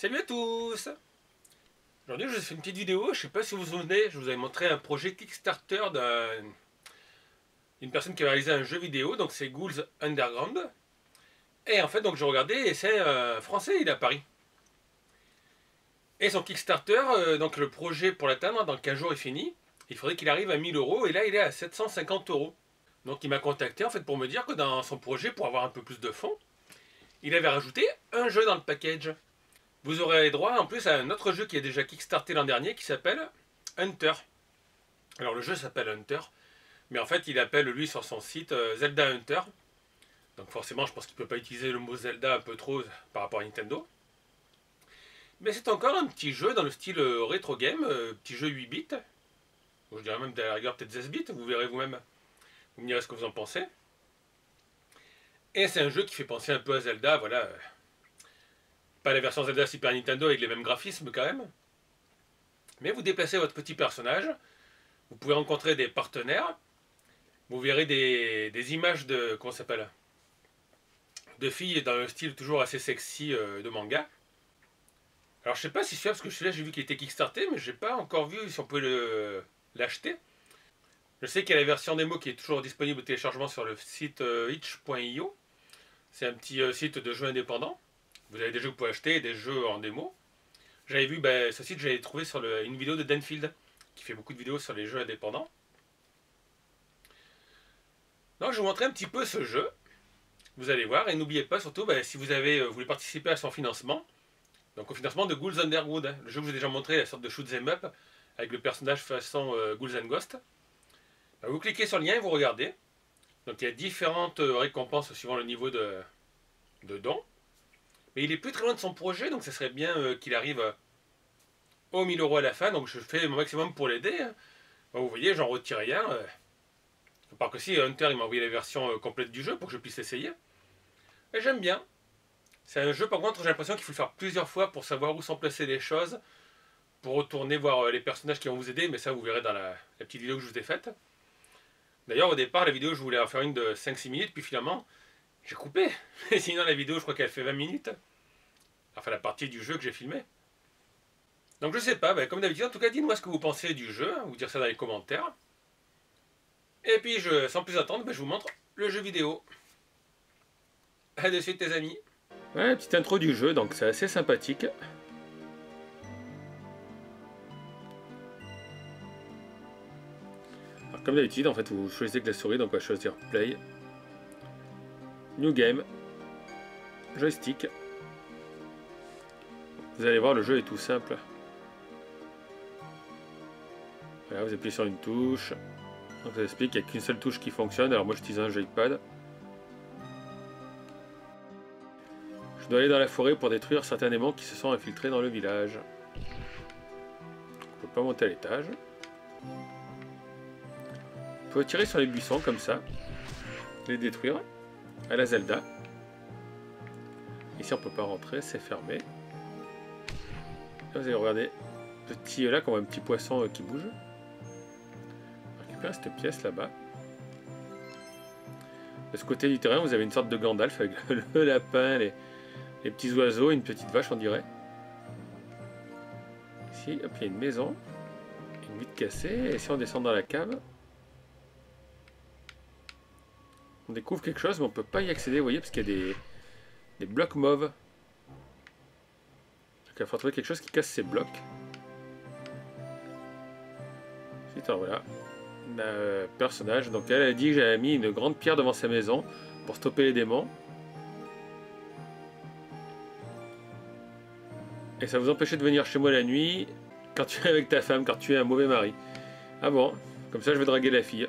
Salut à tous! Aujourd'hui je vous ai fait une petite vidéo, je sais pas si vous vous souvenez, je vous avais montré un projet Kickstarter d'une personne qui a réalisé un jeu vidéo, donc c'est Ghouls Underground. Et en fait donc je regardais et c'est un français, il est à Paris. Et son Kickstarter, donc le projet pour l'atteindre, dans 15 jours est fini, il faudrait qu'il arrive à 1000 euros et là il est à 750 euros. Donc il m'a contacté en fait pour me dire que dans son projet, pour avoir un peu plus de fonds, il avait rajouté un jeu dans le package. Vous aurez droit en plus à un autre jeu qui est déjà kickstarté l'an dernier qui s'appelle Hunter. Alors le jeu s'appelle Hunter, mais en fait il appelle lui sur son site Zelda Hunter. Donc forcément je pense qu'il ne peut pas utiliser le mot Zelda un peu trop par rapport à Nintendo. Mais c'est encore un petit jeu dans le style rétro game, petit jeu 8 bits. Je dirais même à la rigueur peut-être 16 bits, vous verrez vous-même. Vous me direz ce que vous en pensez. Et c'est un jeu qui fait penser un peu à Zelda, voilà. Pas la version Zelda Super Nintendo avec les mêmes graphismes quand même. Mais vous déplacez votre petit personnage, vous pouvez rencontrer des partenaires, vous verrez des images de, comment ça s'appelle, de filles dans le style toujours assez sexy de manga. Alors je sais pas si celui-là, parce que celui-là j'ai vu qu'il était kickstarté, mais j'ai pas encore vu si on pouvait l'acheter. Je sais qu'il y a la version démo qui est toujours disponible au téléchargement sur le site itch.io. C'est un petit site de jeux indépendants. Vous avez des jeux que vous pouvez acheter et des jeux en démo. J'avais vu, ce site, j'avais trouvé sur une vidéo de Denfield, qui fait beaucoup de vidéos sur les jeux indépendants. Donc je vais vous montrer un petit peu ce jeu. Vous allez voir, et n'oubliez pas surtout, si vous voulez participer à son financement, donc au financement de Ghouls Underwood, le jeu que je vous ai déjà montré, la sorte de shoot 'em up, avec le personnage façon Ghouls and Ghosts. Vous cliquez sur le lien et vous regardez. Donc il y a différentes récompenses suivant le niveau de dons. Mais il est plus très loin de son projet, donc ça serait bien qu'il arrive aux 1000 euros à la fin. Donc je fais mon maximum pour l'aider. Vous voyez, j'en retire rien. À part que si Hunter il m'a envoyé la version complète du jeu pour que je puisse essayer. Et j'aime bien. C'est un jeu par contre j'ai l'impression qu'il faut le faire plusieurs fois pour savoir où sont placées les choses. Pour retourner voir les personnages qui vont vous aider. Mais ça vous verrez dans la petite vidéo que je vous ai faite. D'ailleurs au départ la vidéo je voulais en faire une de 5-6 minutes. Puis finalement j'ai coupé. Sinon la vidéo je crois qu'elle fait 20 minutes. Enfin la partie du jeu que j'ai filmé. Donc je sais pas, comme d'habitude, en tout cas dites-moi ce que vous pensez du jeu, vous dire ça dans les commentaires. Et puis sans plus attendre, je vous montre le jeu vidéo. A de suite les amis. Ouais, petite intro du jeu, donc c'est assez sympathique. Alors comme d'habitude, en fait vous choisissez avec la souris, donc on va choisir Play. New Game. Joystick. Vous allez voir, le jeu est tout simple. Voilà, vous appuyez sur une touche. Donc ça explique qu'il n'y a qu'une seule touche qui fonctionne. Alors moi j'utilise un joypad. Je dois aller dans la forêt pour détruire certains démons qui se sont infiltrés dans le village. On ne peut pas monter à l'étage. On peut tirer sur les buissons comme ça. Les détruire. À la Zelda. Ici on ne peut pas rentrer, c'est fermé. Là, vous allez regarder. Petit là, qu'on voit un petit poisson qui bouge. Cette pièce là-bas. De ce côté du terrain, vous avez une sorte de Gandalf avec le lapin, les petits oiseaux, une petite vache, on dirait. Ici, hop, il y a une maison, une vitre cassée. Et si on descend dans la cave, on découvre quelque chose, mais on ne peut pas y accéder, vous voyez, parce qu'il y a des blocs mauves. Donc il faut trouver quelque chose qui casse ces blocs. Ensuite, alors voilà. Personnage, donc elle a dit que j'avais mis une grande pierre devant sa maison pour stopper les démons et ça vous empêchait de venir chez moi la nuit quand tu es avec ta femme, car tu es un mauvais mari. Ah bon, comme ça je vais draguer la fille.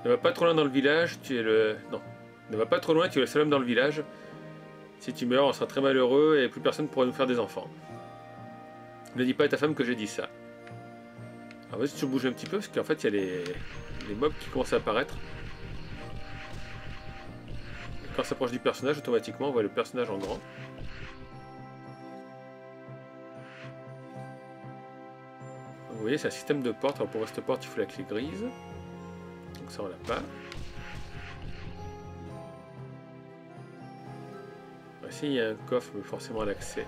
Ne va pas trop loin dans le village, tu es le... Non, ne va pas trop loin, tu es le seul homme dans le village. Si tu meurs on sera très malheureux et plus personne pourra nous faire des enfants. Ne dis pas à ta femme que j'ai dit ça. Alors vas-y, je bouge un petit peu parce qu'en fait il y a les mobs qui commencent à apparaître. Et quand on s'approche du personnage, automatiquement on voit le personnage en grand. Vous voyez, c'est un système de porte. Alors pour ouvrir cette porte, il faut la clé grise. Donc ça on l'a pas. Ici il y a un coffre, mais forcément à l'accès.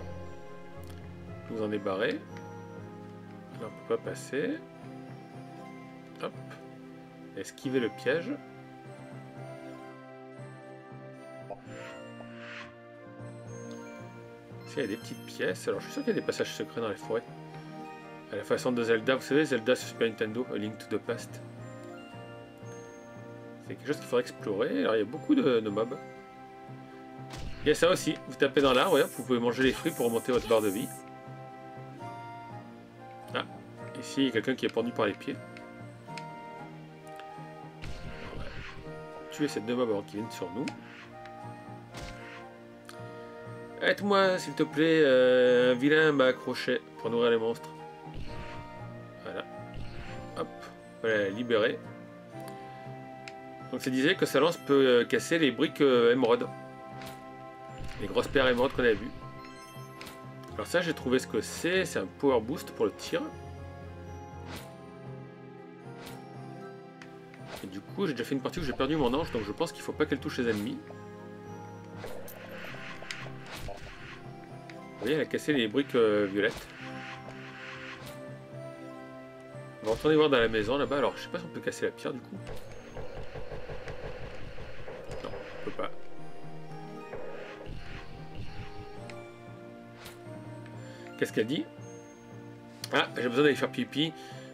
Je vous en ai barré. Là on peut pas passer. Hop. Esquiver le piège. Ici il y a des petites pièces. Alors je suis sûr qu'il y a des passages secrets dans les forêts. À la façon de Zelda, vous savez, Zelda sur Super Nintendo, A Link to the Past. C'est quelque chose qu'il faudrait explorer. Alors il y a beaucoup de mobs. Il y a ça aussi, vous tapez dans l'arbre et hop, vous pouvez manger les fruits pour remonter votre barre de vie. Ah, ici il y a quelqu'un qui est pendu par les pieds. On va tuer ces deux mobs avant qu'ils viennent sur nous. Aide-moi s'il te plaît, un vilain m'a accroché pour nourrir les monstres. Voilà. Hop, voilà, libéré. Donc ça disait que sa lance peut casser les briques émeraudes. Les grosses paires émeraudes qu'on a vues. Alors ça j'ai trouvé ce que c'est un power boost pour le tir. Et du coup j'ai déjà fait une partie où j'ai perdu mon ange, donc je pense qu'il faut pas qu'elle touche les ennemis. Vous voyez, elle a cassé les briques violettes. On va retourner voir dans la maison là-bas. Alors je sais pas si on peut casser la pierre du coup. Non, on peut pas. Qu'est-ce qu'elle dit? Ah, j'ai besoin d'aller faire pipi,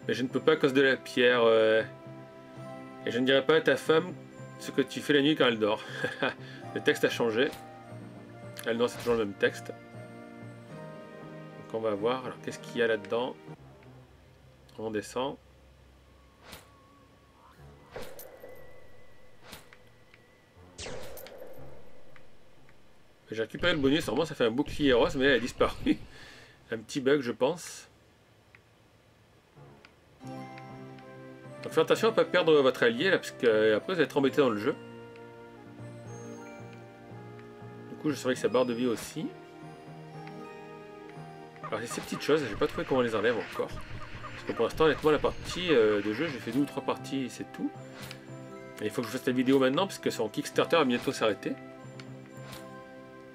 mais je ne peux pas à cause de la pierre. Et je ne dirai pas à ta femme ce que tu fais la nuit quand elle dort. Le texte a changé. Elle non, c'est toujours le même texte. Donc on va voir. Alors qu'est-ce qu'il y a là-dedans? On descend. J'ai récupéré le bonus. Normalement, ça fait un bouclier rose, mais elle a disparu. Un petit bug, je pense. Donc faites attention à ne pas perdre votre allié, là, parce qu'après vous allez être embêté dans le jeu. Du coup, je surveille sa barre de vie aussi. Alors, c'est ces petites choses, j'ai pas trouvé comment on les enlève encore. Parce que pour l'instant, honnêtement, la partie de jeu, j'ai fait 2 ou 3 parties, c'est tout. Et il faut que je fasse la vidéo maintenant, parce que son Kickstarter va bientôt s'arrêter.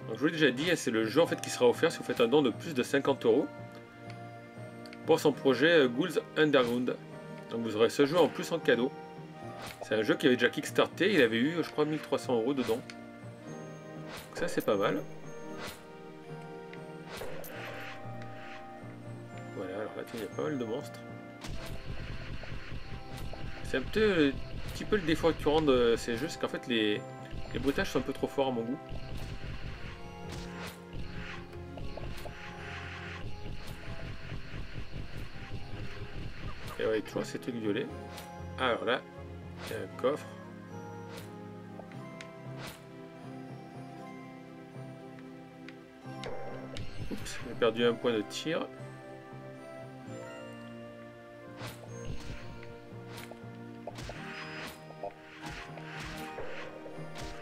Donc, je vous l'ai déjà dit, c'est le jeu en fait qui sera offert si vous faites un don de plus de 50 € pour son projet Ghouls Underground. Donc vous aurez ce jeu en plus en cadeau. C'est un jeu qui avait déjà kickstarté, il avait eu je crois 1300 € dedans. Donc ça c'est pas mal. Voilà, alors là il y a pas mal de monstres. C'est un petit peu le défaut récurrent de ces jeux, c'est qu'en fait les bruitages sont un peu trop forts à mon goût. Et ouais, toujours ces trucs violets. Alors là, il y a un coffre. Oups, j'ai perdu un point de tir.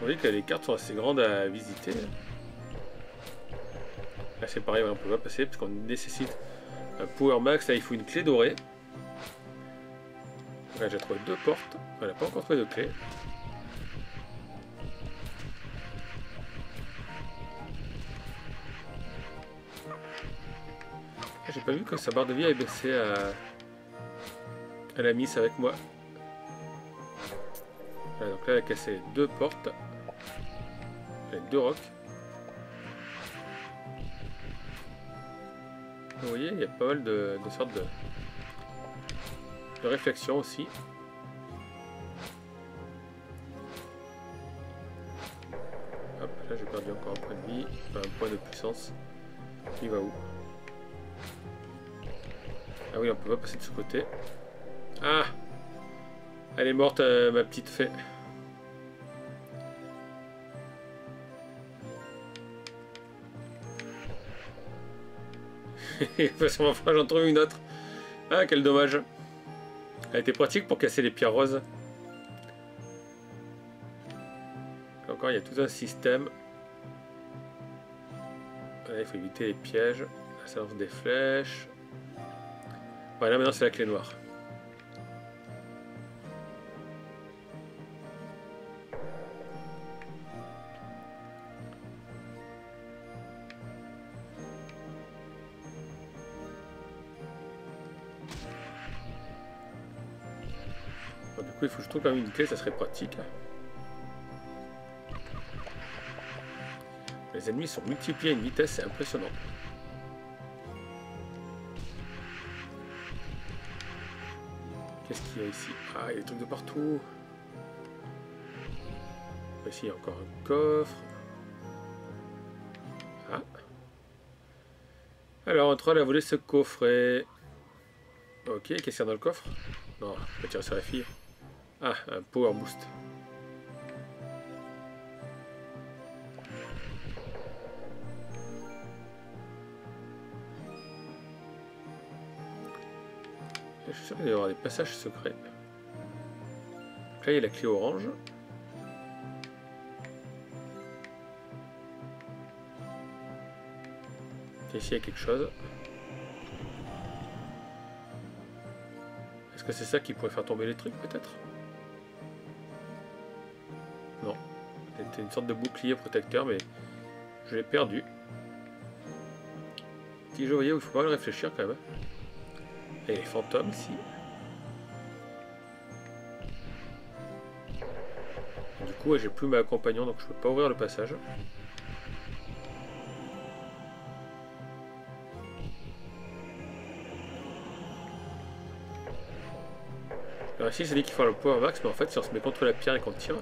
Vous voyez que les cartes sont assez grandes à visiter. Là c'est pareil, on peut pas passer parce qu'on nécessite un power max. Là il faut une clé dorée. Là j'ai trouvé 2 portes. On n'a pas encore trouvé de clé. J'ai pas vu que sa barre de vie avait baissé à la miss avec moi. Voilà, donc là elle a cassé 2 portes. Avec 2 rocs. Vous voyez, il y a pas mal de sortes de réflexion aussi. Hop, là j'ai perdu encore un point de vie, enfin, un point de puissance. Il va où? Ah oui, on peut pas passer de ce côté. Ah! Elle est morte, ma petite fée. Parce qu'on va j'en trouve une autre. Ah, quel dommage. Elle était pratique pour casser les pierres roses. Encore, il y a tout un système. Là, il faut éviter les pièges. Là, ça lance des flèches. Voilà, maintenant c'est la clé noire. Alors, du coup, il faut que je trouve quand même une clé, ça serait pratique. Les ennemis sont multipliés à une vitesse, c'est impressionnant. Qu'est-ce qu'il y a ici? Ah, il y a des trucs de partout. Ici, il y a encore un coffre. Ah. Alors, entre elle a volé ce coffret. Ok, qu'est-ce qu'il y a dans le coffre? Non, je vais tirer sur la fille. Ah, un power boost. Je suis sûr qu'il va y avoir des passages secrets. Donc là, il y a la clé orange. Et ici, il y a quelque chose. Est-ce que c'est ça qui pourrait faire tomber les trucs, peut-être? Non. C'était une sorte de bouclier protecteur, mais je l'ai perdu. Si je voyais où il faut pas mal réfléchir, quand même. Et les fantômes, ici. Du coup, j'ai plus ma compagnon, donc je peux pas ouvrir le passage. Alors ici, c'est dit qu'il faut le power max, mais en fait, si on se met contre la pierre et qu'on tire...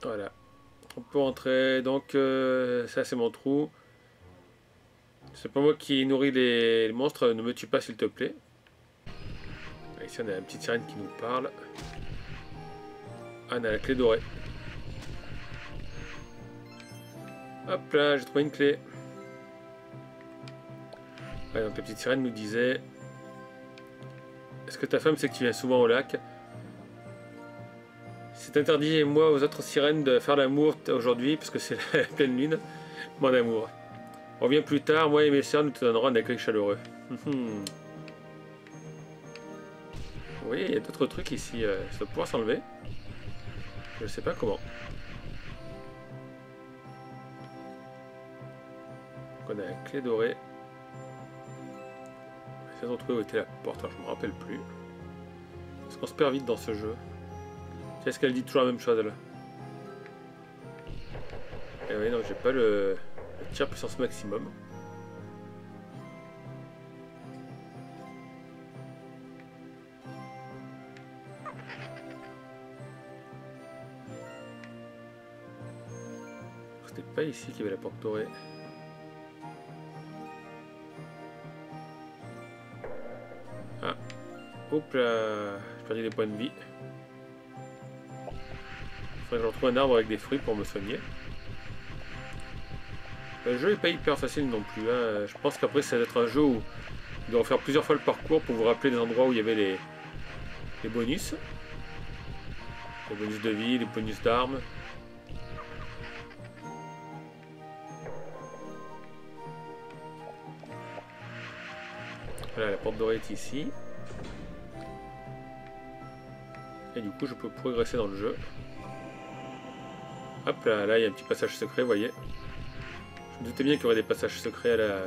Voilà. On peut rentrer, donc ça c'est mon trou. C'est pas moi qui nourris les monstres, ne me tue pas s'il te plaît. Ici on a une petite sirène qui nous parle. Ah, on a la clé dorée. Hop là, j'ai trouvé une clé. Ouais, donc la petite sirène nous disait: est-ce que ta femme sait que tu viens souvent au lac? C'est interdit, moi, aux autres sirènes de faire l'amour aujourd'hui, parce que c'est la pleine lune. Mon amour. On revient plus tard, moi et mes sœurs, nous te donnerons un accueil chaleureux. Oui, il y a d'autres trucs ici. Ça va pouvoir s'enlever. Je sais pas comment. Donc on a la clé dorée. Essayer de retrouver où était la porte, alors je me rappelle plus. Parce qu'on se perd vite dans ce jeu. Est-ce qu'elle dit toujours la même chose là? Eh oui, non, j'ai pas le tir puissance maximum. C'était pas ici qu'il y avait la porte dorée. Ah, hop là, j'ai perdu des points de vie. Faudrait que je retrouve un arbre avec des fruits pour me soigner. Le jeu est pas hyper facile non plus. Hein. Je pense qu'après ça va être un jeu où vous devez faire plusieurs fois le parcours pour vous rappeler des endroits où il y avait les bonus. Les bonus de vie, les bonus d'armes. Voilà, la porte dorée est ici. Et du coup je peux progresser dans le jeu. Hop là, là il y a un petit passage secret, vous voyez. Je me doutais bien qu'il y aurait des passages secrets à la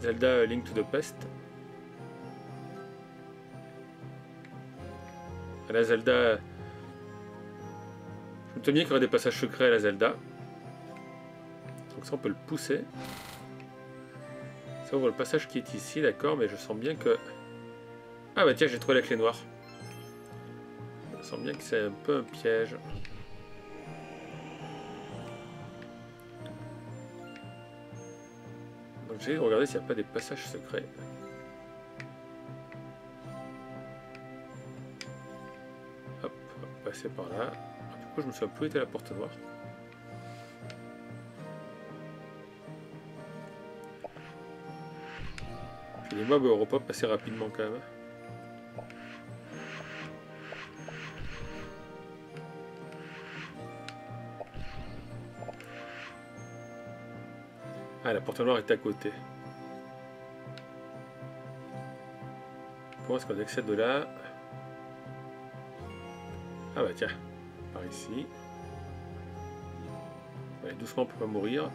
Zelda Link to the Past. À la Zelda... Je me doutais bien qu'il y aurait des passages secrets à la Zelda. Donc ça on peut le pousser. Ça ouvre le passage qui est ici, d'accord, mais je sens bien que... Ah bah tiens, j'ai trouvé la clé noire. Je sens bien que c'est un peu un piège. Donc j'ai regardé s'il n'y a pas des passages secrets. Hop, on va passer par là. Du coup, je me souviens plus où était la porte noire. Puis les mobs repopent assez rapidement quand même. Ah, la porte noire est à côté. Comment est-ce qu'on accède de là? Ah bah tiens, par ici. Allez, doucement pour pas mourir.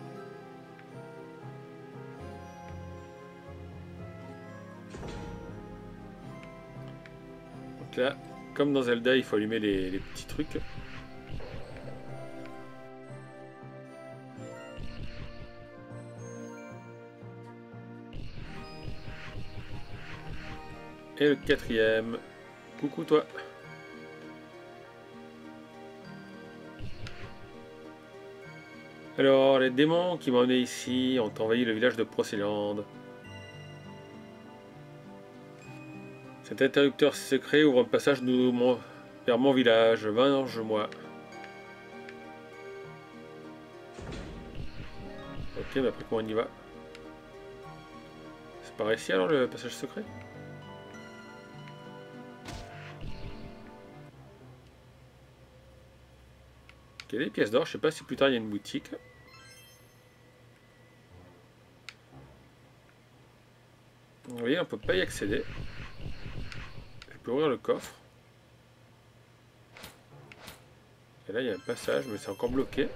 là, comme dans Zelda, il faut allumer les petits trucs. Et le quatrième. Coucou toi. Alors, les démons qui m'ont emmené ici ont envahi le village de Procéland. Cet interrupteur secret ouvre un passage vers mon village. Venge-moi. Ok, mais après comment on y va? C'est par ici alors le passage secret? Ok, des pièces d'or, je sais pas si plus tard il y a une boutique. Vous voyez, on peut pas y accéder. Je peux ouvrir le coffre. Et là il y a un passage, mais c'est encore bloqué.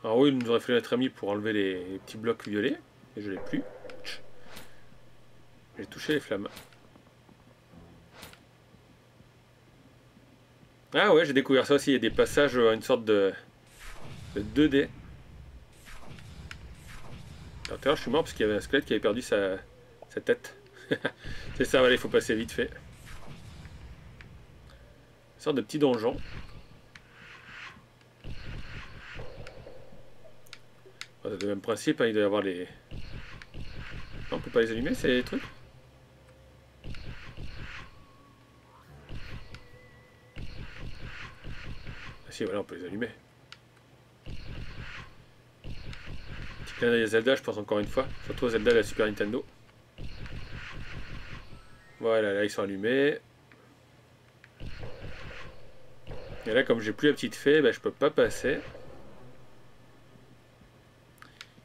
Alors oui, il nous aurait fallu notre ami pour enlever les petits blocs violets. Et je l'ai plus. J'ai touché les flammes. Ah ouais, j'ai découvert ça aussi. Il y a des passages, une sorte de 2D. Alors, tout à l'heure, je suis mort parce qu'il y avait un squelette qui avait perdu sa tête. C'est ça, voilà, il faut passer vite fait. Une sorte de petit donjon. C'est le même principe, hein, il doit y avoir les... Non, on peut pas les allumer, ces trucs? Ah si, voilà, on peut les allumer. Petit clin d'œil à Zelda, je pense encore une fois. Surtout à Zelda de la Super Nintendo. Voilà, là ils sont allumés. Et là, comme j'ai plus la petite fée, ben, je peux pas passer.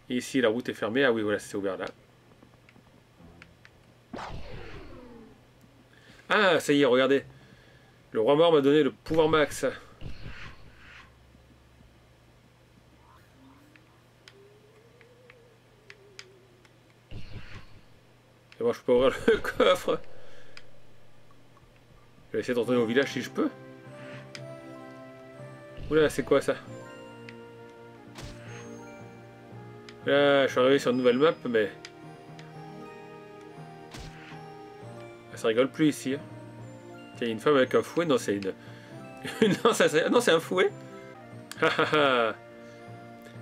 Et ici, la route est fermée. Ah oui, voilà, c'est ouvert là. Ah, ça y est, regardez. Le roi mort m'a donné le pouvoir max. Et moi, je peux ouvrir le coffre. Je vais essayer de retourner au village si je peux. Oula, c'est quoi ça? Là, je suis arrivé sur une nouvelle map, mais... Ça rigole plus ici. Tiens, il y a une femme avec un fouet. Non, c'est une... non, c'est un fouet.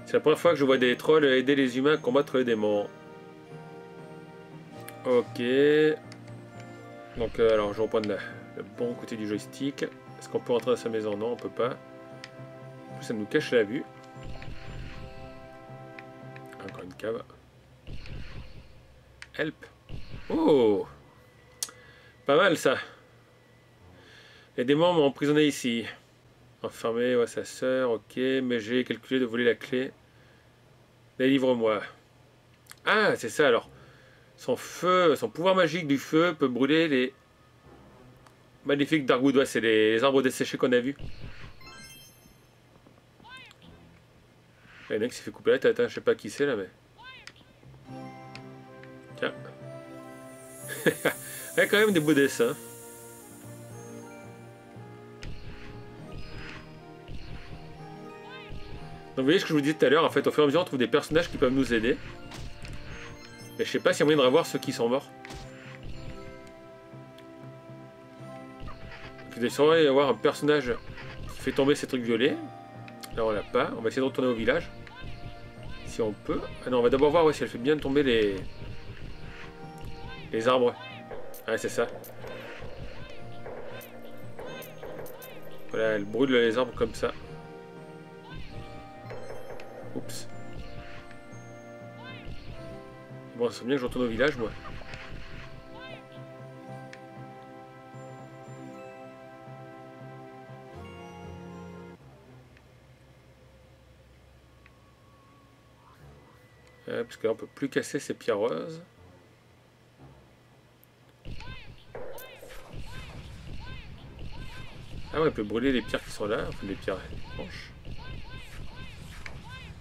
C'est la première fois que je vois des trolls aider les humains à combattre les démons. Ok. Donc, alors, je reprends le bon côté du joystick. Est-ce qu'on peut rentrer dans sa maison? Non, on peut pas. En plus, ça nous cache la vue. Encore une cave. Help. Oh! Pas mal ça. Les démons m'ont emprisonné ici. Enfermé, ouais, sa sœur, ok. Mais j'ai calculé de voler la clé. Délivre-moi. Ah, c'est ça alors. Son feu, son pouvoir magique du feu peut brûler les magnifiques Darkwood. Ouais, c'est les arbres desséchés qu'on a vus. Il y en a qui s'est fait couper la tête, hein. Je sais pas qui c'est là, mais... Tiens. Il y a quand même des beaux dessins. Donc vous voyez ce que je vous disais tout à l'heure, en fait, au fur et à mesure on trouve des personnages qui peuvent nous aider. Mais je sais pas s'il y a moyen de revoir ceux qui sont morts. Il devrait y avoir un personnage qui fait tomber ces trucs violets. Là on l'a pas, on va essayer de retourner au village. Si on peut. Ah non, on va d'abord voir si elle fait bien tomber les arbres. Ah c'est ça. Voilà, elle brûle les arbres comme ça. Oups. Bon, ça serait bien que je retourne au village, moi. Parce que là, on peut plus casser ces pierreuses. Ah ouais, on peut brûler les pierres qui sont là, enfin les pierres blanches.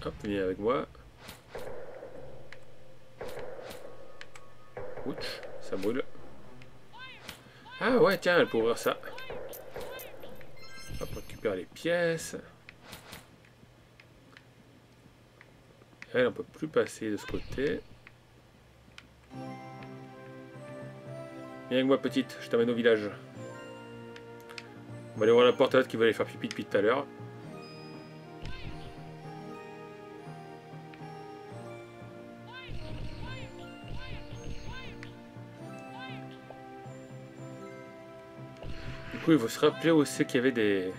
Hop, venez avec moi. Ouch, ça brûle. Ah ouais, tiens, elle peut ouvrir ça. On va récupérer les pièces. Elle, on peut plus passer de ce côté. Viens avec moi, petite, je t'amène au village. On va aller voir la porte à l'autre qui va aller faire pipi depuis tout à l'heure. Du coup, il faut se rappeler où c'est qu'il y avait des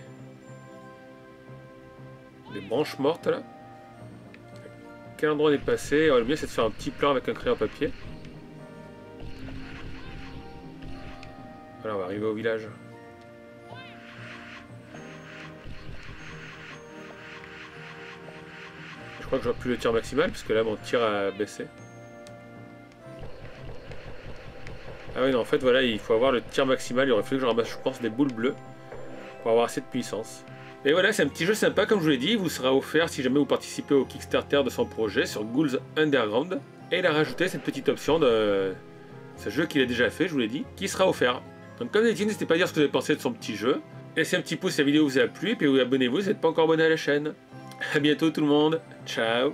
branches mortes là. Quel endroit on est passé? Le mieux c'est de faire un petit plan avec un crayon papier. Voilà, on va arriver au village. Je crois que je vois plus le tir maximal puisque là mon tir a baissé. Ah oui non, en fait voilà, il faut avoir le tir maximal. Il aurait fallu que je ramasse, je pense, des boules bleues pour avoir assez de puissance. Et voilà, c'est un petit jeu sympa, comme je vous l'ai dit. Il vous sera offert si jamais vous participez au Kickstarter de son projet sur Ghouls Underground. Et il a rajouté cette petite option de ce jeu qu'il a déjà fait, je vous l'ai dit, qui sera offert. Donc comme d'habitude, n'hésitez pas à dire ce que vous avez pensé de son petit jeu. Laissez un petit pouce si la vidéo vous a plu, et puis abonnez-vous si vous n'êtes pas encore abonné à la chaîne. A bientôt tout le monde, ciao.